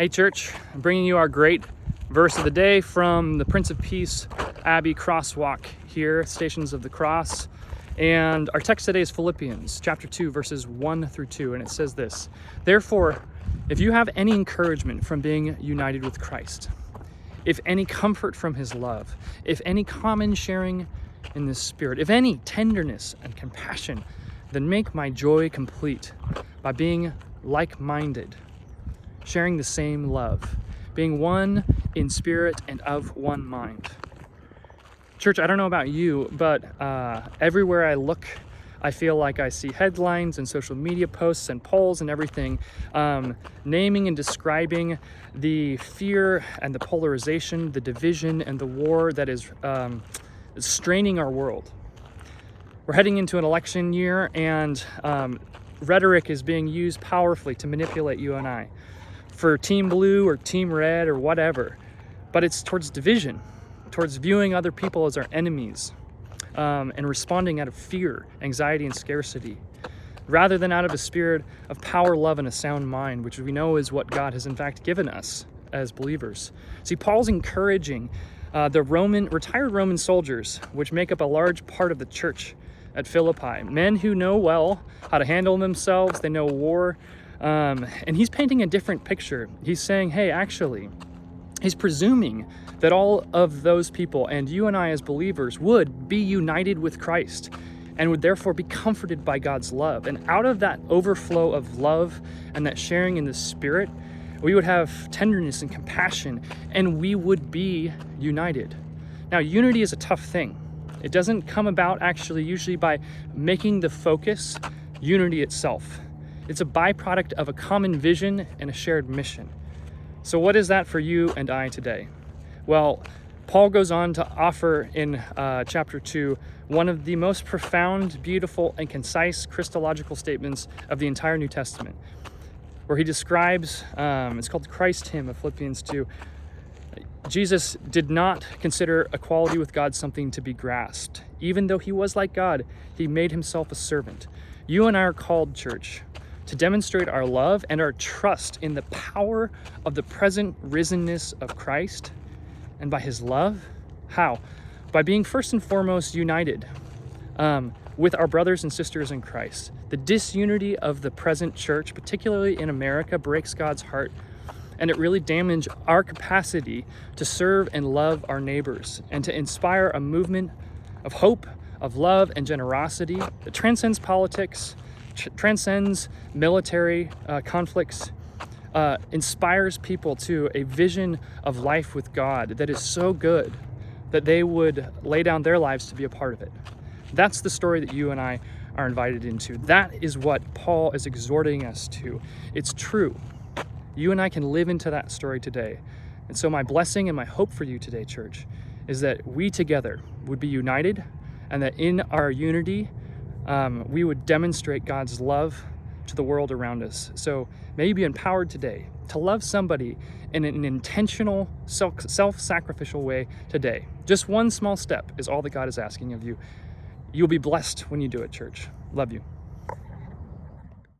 Hey church, I'm bringing you our great verse of the day from the Prince of Peace Abbey Crosswalk here, Stations of the Cross. And our text today is Philippians chapter 2, verses 1 through 2. And it says this: Therefore, if you have any encouragement from being united with Christ, if any comfort from his love, if any common sharing in the Spirit, if any tenderness and compassion, then make my joy complete by being like-minded, sharing the same love, being one in spirit and of one mind. Church, I don't know about you, but everywhere I look, I feel like I see headlines and social media posts and polls and everything naming and describing the fear and the polarization, the division and the war that is straining our world. We're heading into an election year, and rhetoric is being used powerfully to manipulate you and I for team blue or team red or whatever, but it's towards division, towards viewing other people as our enemies, and responding out of fear, anxiety, and scarcity, rather than out of a spirit of power, love, and a sound mind, which we know is what God has in fact given us as believers. See, Paul's encouraging the retired Roman soldiers, which make up a large part of the church at Philippi, men who know well how to handle themselves, they know war, and he's painting a different picture. He's saying, hey, actually, he's presuming that all of those people and you and I as believers would be united with Christ and would therefore be comforted by God's love. And out of that overflow of love and that sharing in the Spirit, we would have tenderness and compassion, and we would be united. Now, unity is a tough thing. It doesn't come about actually usually by making the focus unity itself. It's a byproduct of a common vision and a shared mission. So what is that for you and I today? Well, Paul goes on to offer in chapter 2 one of the most profound, beautiful, and concise Christological statements of the entire New Testament, where he describes, it's called the Christ hymn of Philippians 2. Jesus did not consider equality with God something to be grasped. Even though he was like God, he made himself a servant. You and I are called, church, to demonstrate our love and our trust in the power of the present risenness of Christ and by his love. How? By being first and foremost united with our brothers and sisters in Christ. The disunity of the present church, particularly in America, breaks God's heart, and it really damages our capacity to serve and love our neighbors and to inspire a movement of hope, of love, and generosity that transcends politics, transcends military conflicts, inspires people to a vision of life with God that is so good that they would lay down their lives to be a part of it. That's the story that you and I are invited into. That is what Paul is exhorting us to. It's true. You and I can live into that story today. And so my blessing and my hope for you today, church, is that we together would be united, and that in our unity, we would demonstrate God's love to the world around us. So may you be empowered today to love somebody in an intentional, self-sacrificial way today. Just one small step is all that God is asking of you. You'll be blessed when you do it, church. Love you.